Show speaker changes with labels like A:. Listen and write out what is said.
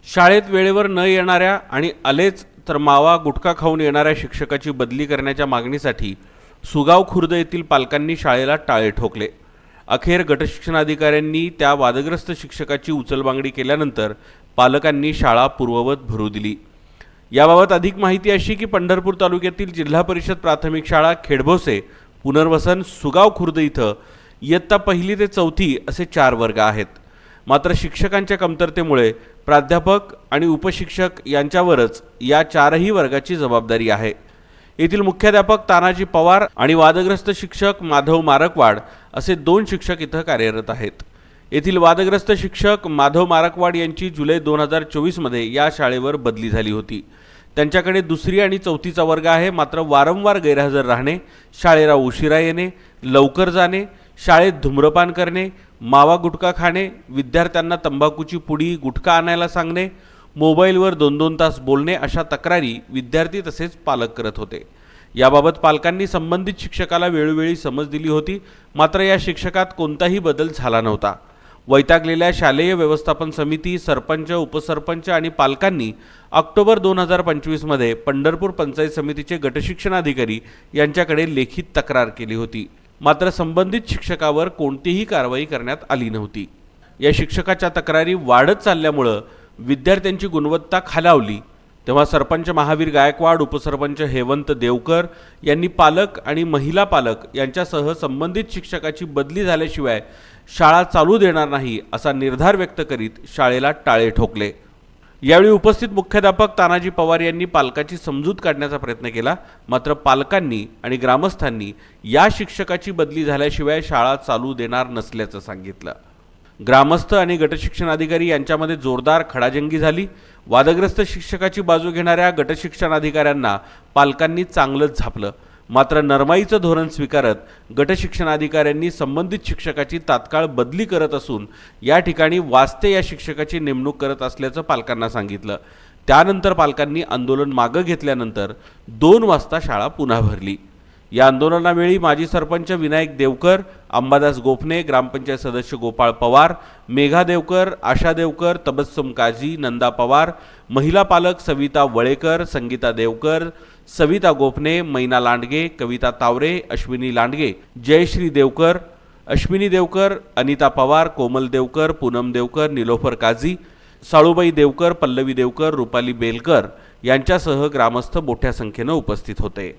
A: शाळेत वेळेवर न येणाऱ्या आणि आलेच तर मावा गुटखा खाऊन येणाऱ्या शिक्षकाची बदली करण्याच्या मागणीसाठी सुगाव खुर्द येथील पालकांनी शाळेला टाळे ठोकले। अखेर गटशिक्षणाधिकाऱ्यांनी त्या वादग्रस्त शिक्षकाची उचलबांगडी केल्यानंतर पालकांनी शाळा पूर्ववत भरू दिली। याबाबत अधिक माहिती अशी की पंढरपूर तालुक्यातील जिल्हा परिषद प्राथमिक शाळा खेडभोसे, पुनर्वसन, सुगाव खुर्द इथं इयत्ता 1ली ते 4थी असे 4 वर्ग आहेत। मात्र शिक्षकांच्या कमतरतेमुळे प्राध्यापक आणि उपशिक्षक यांच्यावरच या 4ही वर्गाची जबाबदारी आहे। येथील मुख्याध्यापक तानाजी पवार आणि वादग्रस्त शिक्षक माधव मारकवाड असे 2 शिक्षक इथं कार्यरत आहेत। येथील वादग्रस्त शिक्षक माधव मारकवाड यांची जुलै 2024 मध्ये या शाळेवर बदली झाली होती। त्यांच्याकडे 2री आणि 4थीचा वर्ग आहे, मात्र वारंवार गैरहजर राहणे, शाळेला उशिरा येणे, लवकर जाणे, शाळेत धूम्रपान करणे, मावा गुटखा खाणे, विद्यार्थ्यांना तंबाखूची पुडी गुटखा आणायला सांगणे, मोबाईलवर 2-2 तास बोलणे अशा तक्रारी विद्यार्थी तसेच पालक करत होते। याबाबत पालकांनी संबंधित शिक्षकाला वेळोवेळी समज दिली होती, मात्र या शिक्षकात कोणताही बदल झाला नव्हता। वैतागलेल्या शालेय व्यवस्थापन समिती, सरपंच, उपसरपंच आणि पालकांनी ऑक्टोबर 2025 मध्ये पंढरपूर पंचायत समितीचे गटशिक्षणाधिकारी यांच्याकडे लेखी तक्रार केली होती, मात्र संबंधित शिक्षकावर कोणतीही कारवाई करण्यात आली नव्हती। या शिक्षकाच्या तक्रारी वाढत चालल्यामुळे विद्यार्थ्यांची गुणवत्ता खालावली तेव्हा सरपंच महावीर गायकवाड, उपसरपंच हेवंत देवकर यांनी पालक आणि महिला पालक यांच्यासह संबंधित शिक्षकाची बदली झाल्याशिवाय शाळा चालू देणार नाही असा निर्धार व्यक्त करीत शाळेला टाळे ठोकले। यावेळी उपस्थित मुख्याध्यापक तानाजी पवार यांनी पालकाची समजूत काढण्याचा प्रयत्न केला, मात्र पालकांनी आणि ग्रामस्थांनी या शिक्षकाची बदली झाल्याशिवाय शाळा चालू देणार नसल्याचं सांगितलं। ग्रामस्थ आणि गटशिक्षणाधिकारी यांच्यामध्ये जोरदार खडाजंगी झाली। वादग्रस्त शिक्षकाची बाजू घेणाऱ्या गटशिक्षणाधिकाऱ्यांना पालकांनी चांगलंच झापलं, मात्र नरमाईचं धोरण स्वीकारत गटशिक्षणाधिकाऱ्यांनी संबंधित शिक्षकाची तात्काळ बदली करत असून या ठिकाणी वास्ते या शिक्षकाची नेमणूक करत असल्याचं पालकांना सांगितलं। त्यानंतर पालकांनी आंदोलन मागे घेतल्यानंतर 2 वाजता शाळा पुन्हा भरली। या आंदोलनावेळी माजी सरपंच विनायक देवकर, अंबादास गोपने, ग्रामपंचायत सदस्य गोपाळ पवार, मेघा देवकर, आशा देवकर, तबस्सुम काझी, नंदा पवार, महिला पालक सविता वळेकर, संगीता देवकर, सविता गोपने, मैना लांडगे, कविता तावरे, अश्विनी लांडगे, जयश्री देवकर, अश्विनी देवकर, अनिता पवार, कोमल देवकर, पूनम देवकर, निलोफर काझी, साळूबाई देवकर, पल्लवी देवकर, रुपाली बेलकर यांच्यासह ग्रामस्थ मोठ्या संख्येने उपस्थित होते।